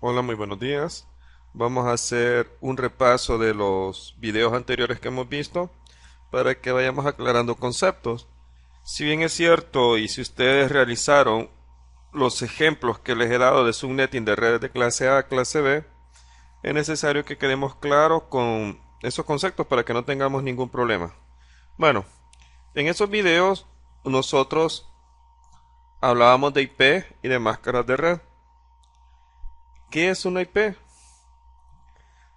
Hola, muy buenos días. Vamos a hacer un repaso de los videos anteriores que hemos visto para que vayamos aclarando conceptos. Si bien es cierto y si ustedes realizaron los ejemplos que les he dado de subnetting de redes de clase A a clase B, es necesario que quedemos claros con esos conceptos para que no tengamos ningún problema. Bueno, en esos videos nosotros hablábamos de IP y de máscaras de red. ¿Qué es una IP?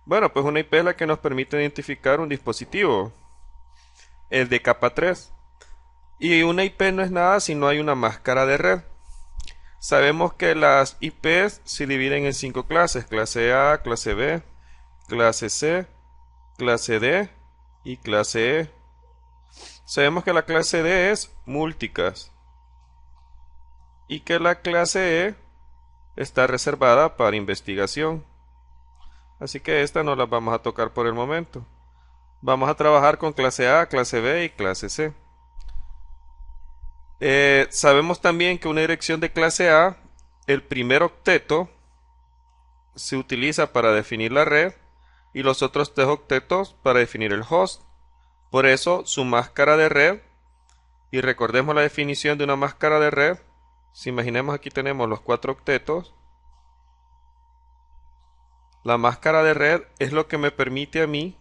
Bueno, pues una IP es la que nos permite identificar un dispositivo, el de capa 3. Y una IP no es nada si no hay una máscara de red. Sabemos que las IPs se dividen en 5 clases: clase A, clase B, clase C, clase D y clase E. Sabemos que la clase D es multicast y que la clase E está reservada para investigación. Así que esta no la vamos a tocar por el momento. Vamos a trabajar con clase A, clase B y clase C. Sabemos también que una dirección de clase A, el primer octeto se utiliza para definir la red y los otros tres octetos para definir el host. Por eso su máscara de red, y recordemos la definición de una máscara de red, si imaginemos aquí tenemos los 4 octetos, la máscara de red es lo que me permite a mí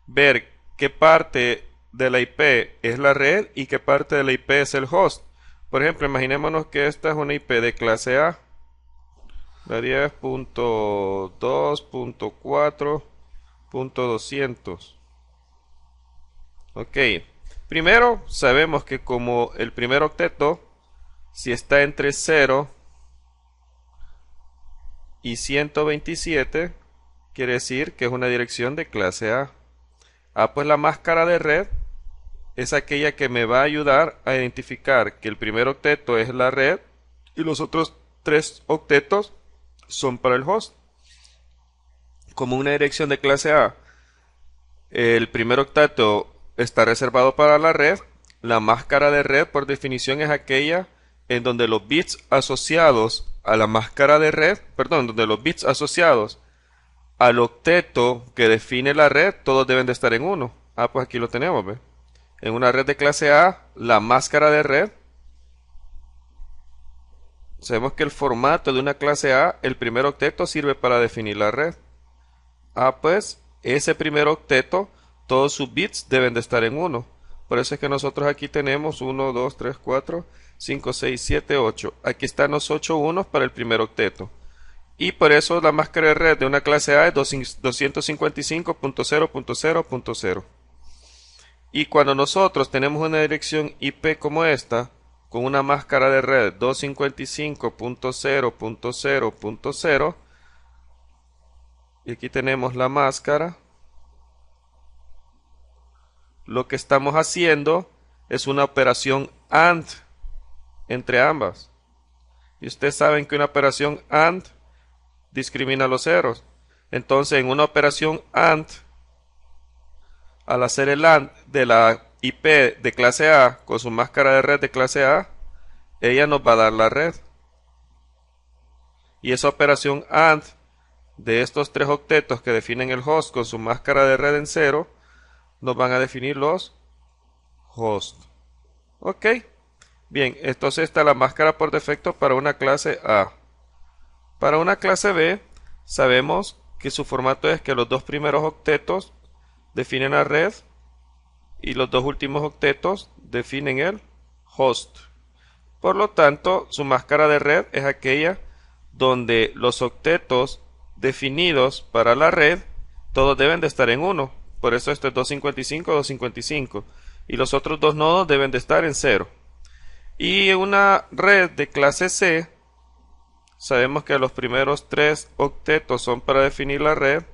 ver qué parte de la IP es la red y qué parte de la IP es el host. Por ejemplo, imaginémonos que esta es una IP de clase A, la 10.2.4.200. Ok, primero sabemos que como el primer octeto, si está entre 0 y 127, quiere decir que es una dirección de clase A. Pues la máscara de red es aquella que me va a ayudar a identificar que el primer octeto es la red y los otros 3 octetos son para el host. Como una dirección de clase A, el primer octeto está reservado para la red. La máscara de red, por definición, es aquella en donde los bits asociados a la máscara de red, perdón, donde los bits asociados al octeto que define la red, todos deben de estar en 1. Pues aquí lo tenemos, ¿ve? En una red de clase A, la máscara de red, sabemos que el formato de una clase A, el primer octeto sirve para definir la red. Pues ese primer octeto, todos sus bits deben de estar en 1. Por eso es que nosotros aquí tenemos 1, 2, 3, 4, 5, 6, 7, 8. Aquí están los 8 unos para el primer octeto. Y por eso la máscara de red de una clase A es 255.0.0.0.0. Y cuando nosotros tenemos una dirección IP como esta, con una máscara de red 255.0.0.0, y aquí tenemos la máscara, lo que estamos haciendo es una operación AND entre ambas. Y ustedes saben que una operación AND discrimina los ceros. Entonces, en una operación AND, al hacer el AND de la IP de clase A con su máscara de red de clase A, ella nos va a dar la red. Y esa operación AND de estos 3 octetos que definen el host con su máscara de red en 0, nos van a definir los hosts. Ok, bien, entonces está la máscara por defecto para una clase A. Para una clase B, sabemos que su formato es que los 2 primeros octetos definen la red y los 2 últimos octetos definen el host. Por lo tanto, su máscara de red es aquella donde los octetos definidos para la red todos deben de estar en 1. Por eso esto es 255, 255. Y los otros dos nodos deben de estar en 0. Y en una red de clase C, sabemos que los primeros 3 octetos son para definir la red.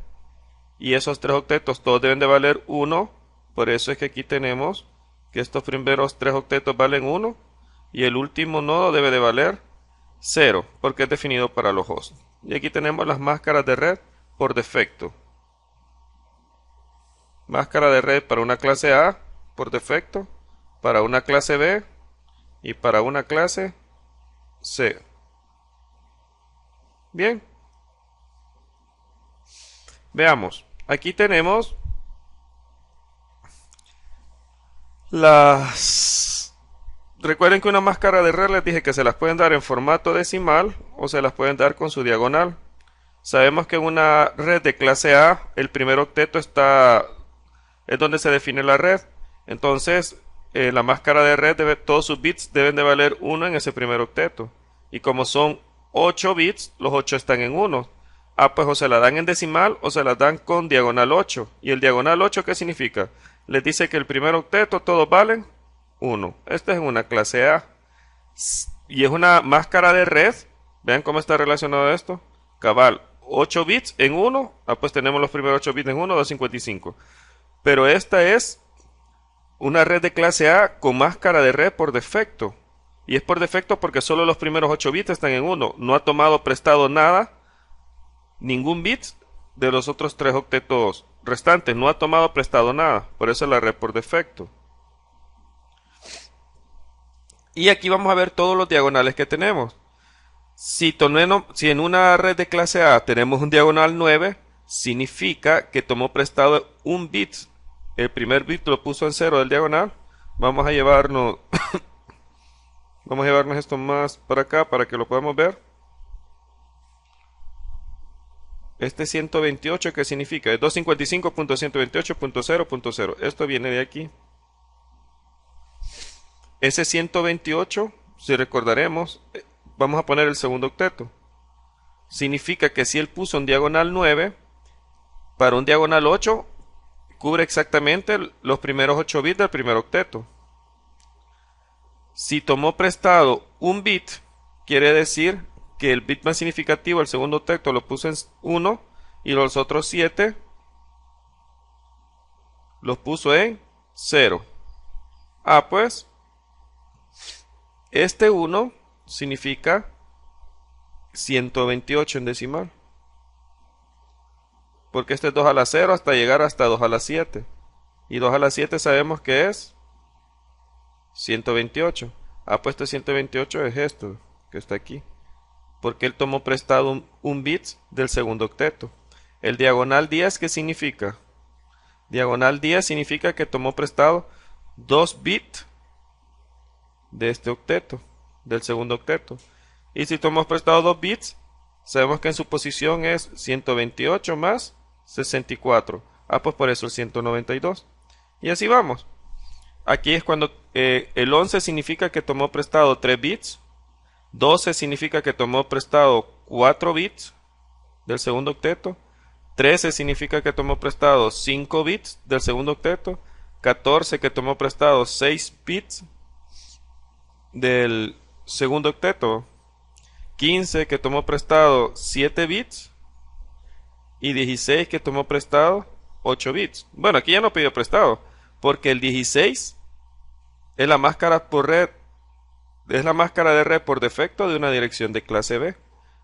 Y esos 3 octetos todos deben de valer 1. Por eso es que aquí tenemos que estos primeros 3 octetos valen 1. Y el último nodo debe de valer 0, porque es definido para los hosts. Y aquí tenemos las máscaras de red por defecto. Máscara de red para una clase A por defecto, para una clase B y para una clase C. Bien, veamos. Aquí tenemos las... Recuerden que una máscara de red les dije que se las pueden dar en formato decimal o se las pueden dar con su diagonal. Sabemos que en una red de clase A el primer octeto es donde se define la red. Entonces la máscara de red todos sus bits deben de valer 1 en ese primer octeto. Y como son 8 bits, los 8 están en 1. Ah, pues o se la dan en decimal o se la dan con diagonal 8. ¿Y el diagonal 8 qué significa? Les dice que el primer octeto todos valen 1. Esta es una clase A. Y es una máscara de red. Vean cómo está relacionado esto. Cabal, 8 bits en 1. Ah, pues tenemos los primeros 8 bits en 1, 255. Pero esta es una red de clase A con máscara de red por defecto. Y es por defecto porque solo los primeros 8 bits están en 1. No ha tomado prestado nada, ningún bit de los otros 3 octetos restantes. No ha tomado prestado nada. Por eso es la red por defecto. Y aquí vamos a ver todos los diagonales que tenemos. Si en una red de clase A tenemos un diagonal 9, significa que tomó prestado un bit. El primer bit lo puso en 0 del diagonal. Vamos a llevarnos esto más para acá para que lo podamos ver. Este 128, ¿qué significa? Es 255.128.0.0. Esto viene de aquí. Ese 128, si recordaremos, vamos a poner el segundo octeto. Significa que si él puso un diagonal 9, para un diagonal 8, cubre exactamente los primeros 8 bits del primer octeto. Si tomó prestado un bit, quiere decir que el bit más significativo, el segundo octeto, lo puso en 1 y los otros 7 los puso en 0. Ah, pues este 1 significa 128 en decimal. Porque este es 2 a la 0 hasta llegar hasta 2 a la 7. Y 2 a la 7 sabemos que es 128. Ah, pues este 128 es esto, que está aquí. Porque él tomó prestado un bit del segundo octeto. El diagonal 10, ¿qué significa? Diagonal 10 significa que tomó prestado 2 bits de este octeto, del segundo octeto. Y si tomamos prestado 2 bits, sabemos que en su posición es 128 más 64. Ah, pues por eso el 192. Y así vamos. Aquí es cuando el 11 significa que tomó prestado 3 bits. 12 significa que tomó prestado 4 bits del segundo octeto. 13 significa que tomó prestado 5 bits del segundo octeto. 14 que tomó prestado 6 bits del segundo octeto. 15 que tomó prestado 7 bits. Y 16 que tomó prestado 8 bits. Bueno, aquí ya no pidió prestado, porque el 16 es la máscara por red, es la máscara de red por defecto de una dirección de clase B.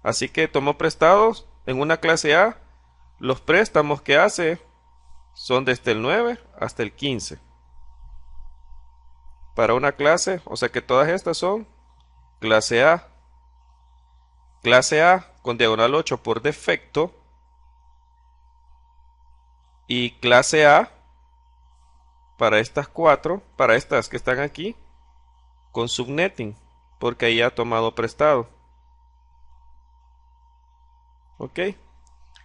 Así que tomó prestados en una clase A. Los préstamos que hace son desde el 9 hasta el 15. Para una clase, o sea que todas estas son clase A. Clase A con diagonal 8 por defecto. Y clase A para estas 4, para estas que están aquí, con subnetting, porque ahí ha tomado prestado. Ok.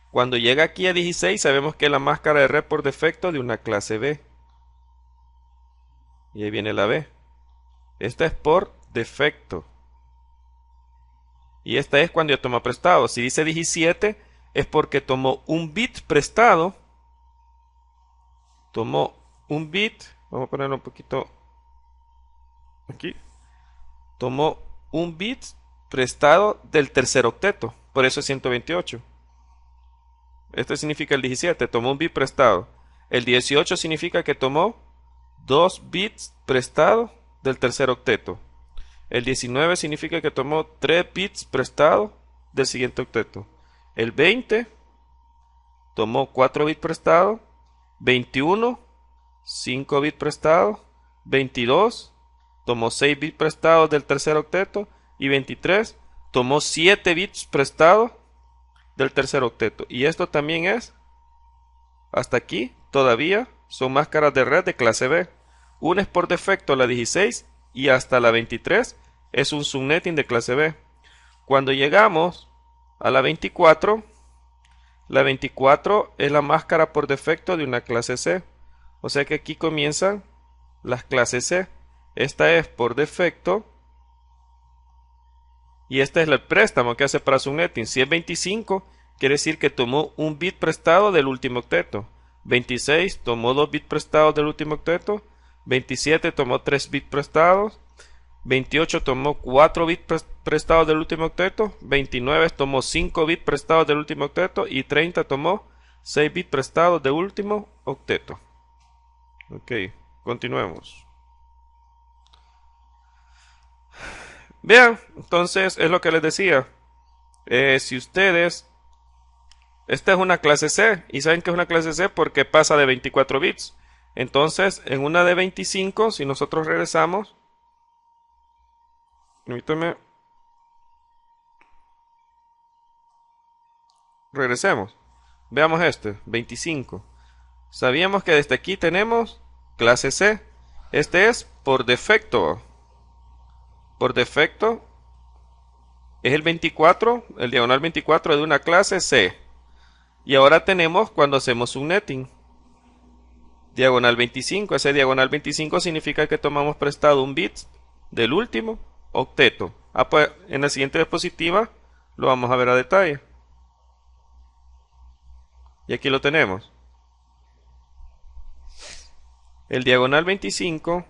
Cuando llega aquí a 16, sabemos que es la máscara de red por defecto de una clase B. Y ahí viene la B. Esta es por defecto. Y esta es cuando ya toma prestado. Si dice 17, es porque tomó un bit prestado. Tomó un bit. Vamos a ponerlo un poquito aquí. Tomó un bit prestado del tercer octeto. Por eso es 128. Esto significa el 17. Tomó un bit prestado. El 18 significa que tomó 2 bits prestados del tercer octeto. El 19 significa que tomó 3 bits prestados del siguiente octeto. El 20 tomó 4 bits prestados. 21, 5 bits prestados. 22, tomó 6 bits prestados del tercer octeto. Y 23, tomó 7 bits prestados del tercer octeto. Y esto también es, hasta aquí, todavía son máscaras de red de clase B. Una es por defecto la 16 y hasta la 23 es un subnetting de clase B. Cuando llegamos a la 24 es la máscara por defecto de una clase C. O sea que aquí comienzan las clases C. Esta es por defecto y este es el préstamo que hace para subnetting. Si es 25, quiere decir que tomó un bit prestado del último octeto. 26 tomó 2 bits prestados del último octeto. 27 tomó 3 bits prestados. 28 tomó 4 bits prestados del último octeto. 29 tomó 5 bits prestados del último octeto. Y 30 tomó 6 bits prestados del último octeto. Ok, continuemos. Vean, entonces es lo que les decía. Si ustedes... Esta es una clase C. ¿Y saben que es una clase C? Porque pasa de 24 bits. Entonces, en una de 25, si nosotros regresamos... Permítanme. Regresemos. Veamos este, 25. Sabíamos que desde aquí tenemos clase C. Este es por defecto. Por defecto es el 24, el diagonal 24 de una clase C. Y ahora tenemos cuando hacemos un netting. Diagonal 25. Ese diagonal 25 significa que tomamos prestado un bit del último octeto. Pues en la siguiente diapositiva lo vamos a ver a detalle. Y aquí lo tenemos. El diagonal 25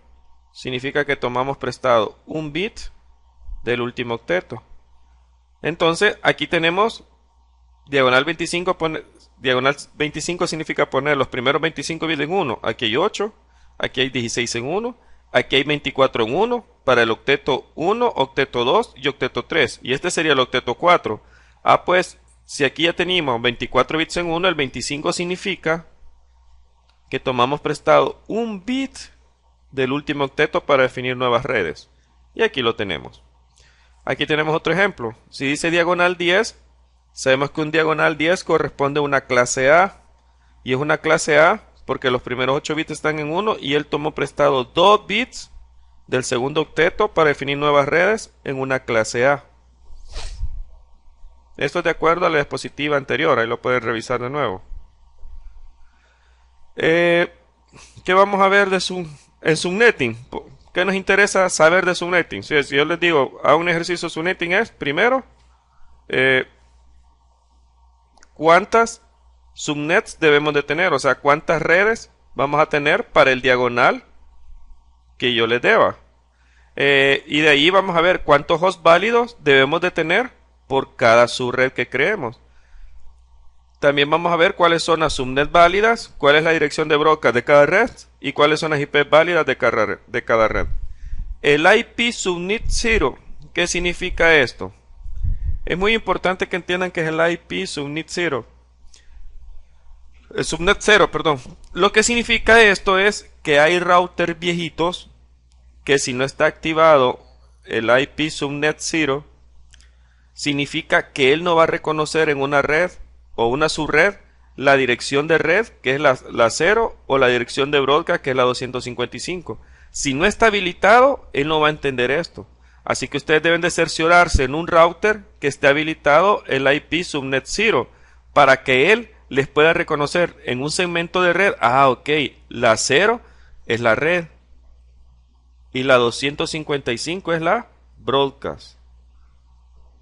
significa que tomamos prestado un bit del último octeto. Entonces aquí tenemos diagonal 25, diagonal 25 significa poner los primeros 25 bits en 1. Aquí hay 8, aquí hay 16 en 1, aquí hay 24 en 1, para el octeto 1, octeto 2 y octeto 3. Y este sería el octeto 4. Pues si aquí ya teníamos 24 bits en 1, el 25 significa que tomamos prestado un bit del último octeto para definir nuevas redes. Y aquí lo tenemos. Aquí tenemos otro ejemplo. Si dice diagonal 10, sabemos que un diagonal 10 corresponde a una clase A. Y es una clase A porque los primeros 8 bits están en 1 y él tomó prestado 2 bits del segundo octeto para definir nuevas redes en una clase A. Esto es de acuerdo a la diapositiva anterior. Ahí lo pueden revisar de nuevo. ¿Qué vamos a ver en subnetting? ¿Qué nos interesa saber de subnetting? Si yo les digo, a un ejercicio de subnetting es, primero, ¿cuántas subnets debemos de tener? O sea, ¿cuántas redes vamos a tener para el diagonal que yo les deba? Y de ahí vamos a ver cuántos hosts válidos debemos de tener por cada subred que creemos. También vamos a ver cuáles son las subnets válidas, cuál es la dirección de broadcast de cada red y cuáles son las IP válidas de cada red. El IP subnet 0, ¿qué significa esto? Es muy importante que entiendan que es el IP subnet 0. El subnet 0, perdón. Lo que significa esto es que hay routers viejitos que si no está activado el IP subnet 0, significa que él no va a reconocer en una red o una subred la dirección de red, que es la 0, o la dirección de broadcast, que es la 255. Si no está habilitado, él no va a entender esto. Así que ustedes deben de cerciorarse en un router que esté habilitado el IP subnet 0 para que él les pueda reconocer en un segmento de red, ok, la 0 es la red y la 255 es la broadcast.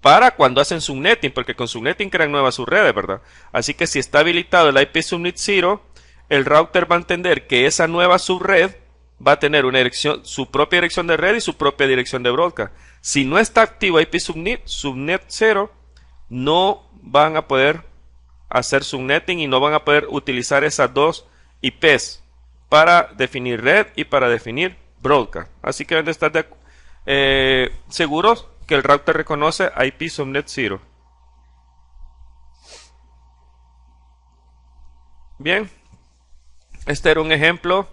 Para cuando hacen subnetting, porque con subnetting crean nuevas subredes, ¿verdad? Así que si está habilitado el IP subnet 0, el router va a entender que esa nueva subred va a tener una dirección, su propia dirección de red y su propia dirección de broadcast. Si no está activo IP subnet 0, no van a poder hacer subnetting y no van a poder utilizar esas dos IPs para definir red y para definir broadcast. Así que deben de estar seguros que el router reconoce IP subnet 0. Bien, este era un ejemplo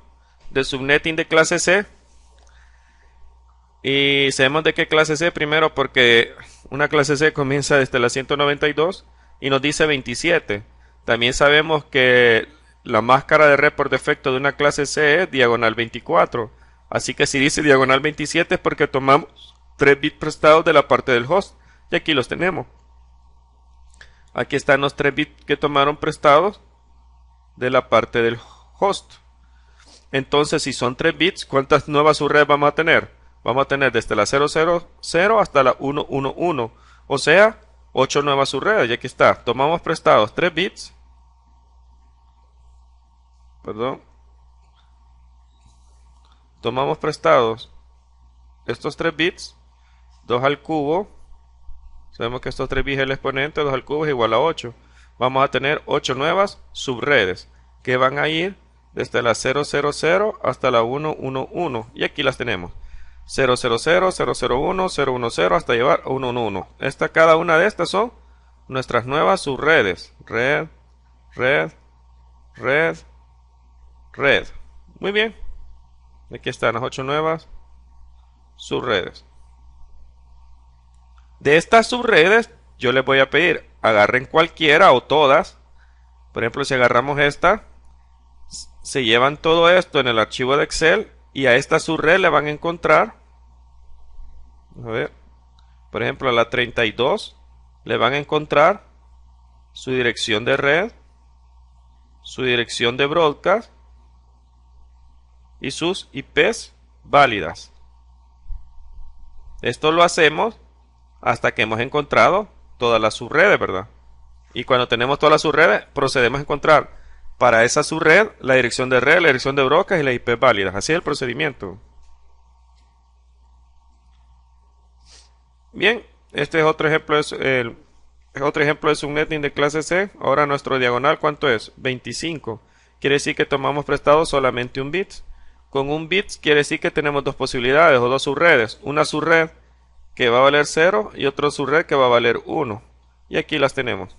de subnetting de clase C. Y sabemos de qué clase C primero porque una clase C comienza desde la 192 y nos dice 27. También sabemos que la máscara de red por defecto de una clase C es diagonal 24. Así que si dice diagonal 27 es porque tomamos 3 bits prestados de la parte del host. Y aquí los tenemos. Aquí están los 3 bits que tomaron prestados de la parte del host. Entonces, si son 3 bits, ¿cuántas nuevas subredes vamos a tener? Vamos a tener desde la 000 hasta la 111. O sea, 8 nuevas subredes. Y aquí está. Tomamos prestados 3 bits. Perdón. Tomamos prestados estos 3 bits. 2 al cubo. Sabemos que estos 3 bits es el exponente. 2 al cubo es igual a 8. Vamos a tener 8 nuevas subredes que van a ir desde la 000 hasta la 111. Y aquí las tenemos. 000, 001, 010 hasta llegar a 111. Cada una de estas son nuestras nuevas subredes. Red, red, red, red. Muy bien. Aquí están las 8 nuevas subredes. De estas subredes, yo les voy a pedir, agarren cualquiera o todas. Por ejemplo, si agarramos esta, se llevan todo esto en el archivo de Excel y a esta subred le van a encontrar, a ver, por ejemplo, a la 32 le van a encontrar su dirección de red, su dirección de broadcast y sus IPs válidas. Esto lo hacemos hasta que hemos encontrado todas las subredes, ¿verdad? Y cuando tenemos todas las subredes, procedemos a encontrar para esa subred la dirección de red, la dirección de broadcast y las IP válidas. Así es el procedimiento. Bien, este es otro ejemplo de subnetting de clase C. Ahora nuestro diagonal, ¿cuánto es? 25. Quiere decir que tomamos prestado solamente un bit. Con un bit quiere decir que tenemos dos posibilidades o dos subredes. Una subred que va a valer 0 y otra subred que va a valer 1. Y aquí las tenemos.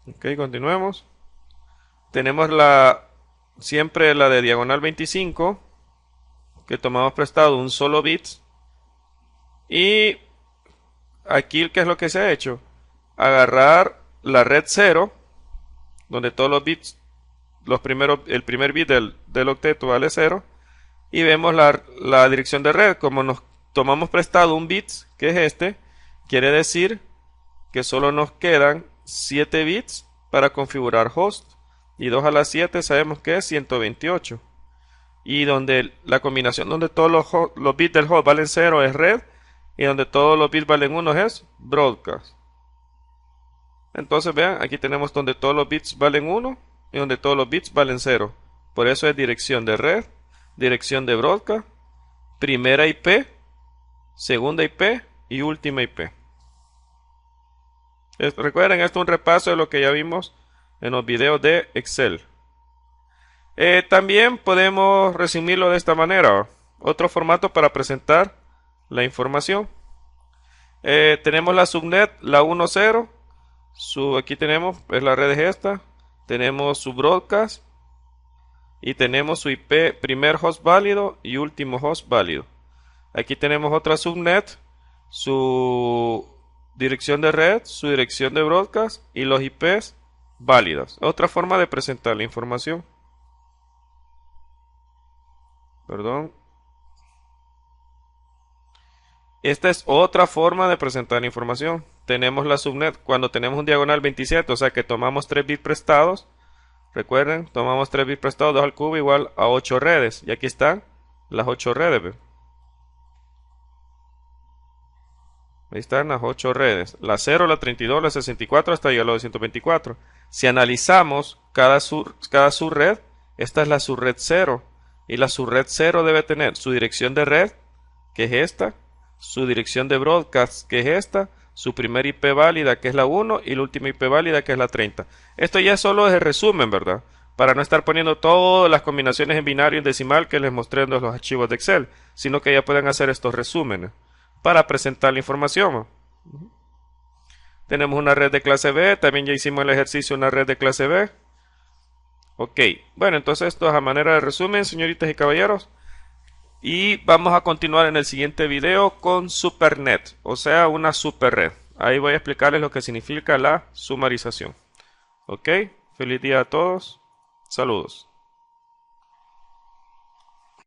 Ok, continuemos. Tenemos siempre la de diagonal 25, que tomamos prestado un solo bit. Y aquí, ¿qué es lo que se ha hecho? Agarrar la red 0, donde todos los bits, el primer bit del octeto vale 0. Y vemos la dirección de red. Como nos tomamos prestado un bit, que es este, quiere decir que solo nos quedan 7 bits para configurar host. Y 2 a la 7 sabemos que es 128. Y donde la combinación donde todos los bits del host valen 0 es red. Y donde todos los bits valen 1 es broadcast. Entonces vean, aquí tenemos donde todos los bits valen 1 y donde todos los bits valen 0. Por eso es dirección de red, dirección de broadcast, primera IP, segunda IP y última IP. Recuerden, esto es un repaso de lo que ya vimos en los videos de Excel. También podemos resumirlo de esta manera. Otro formato para presentar la información. Tenemos la subnet, la 10. Aquí tenemos, pues la red es esta. Tenemos su broadcast. Y tenemos su IP, primer host válido y último host válido. Aquí tenemos otra subnet, su dirección de red, su dirección de broadcast y los IPs válidos. Otra forma de presentar la información. Perdón. Esta es otra forma de presentar la información. Tenemos la subnet cuando tenemos un diagonal 27, o sea que tomamos 3 bits prestados. Recuerden, tomamos 3 bits prestados, 2 al cubo igual a 8 redes. Y aquí están las 8 redes. ¿Ve? Ahí están las 8 redes. La 0, la 32, la 64 hasta llegar a la 224. Si analizamos cada subred, esta es la subred 0. Y la subred 0 debe tener su dirección de red, que es esta. Su dirección de broadcast, que es esta. Su primer IP válida, que es la 1, y la última IP válida, que es la 30. Esto ya solo es el resumen, ¿verdad? Para no estar poniendo todas las combinaciones en binario y en decimal que les mostré en los archivos de Excel, sino que ya pueden hacer estos resúmenes para presentar la información. Tenemos una red de clase B, también ya hicimos el ejercicio en una red de clase B. Ok, bueno, entonces esto es a manera de resumen, señoritas y caballeros. Y vamos a continuar en el siguiente video con SuperNet, o sea, una super red. Ahí voy a explicarles lo que significa la sumarización. Ok, feliz día a todos. Saludos.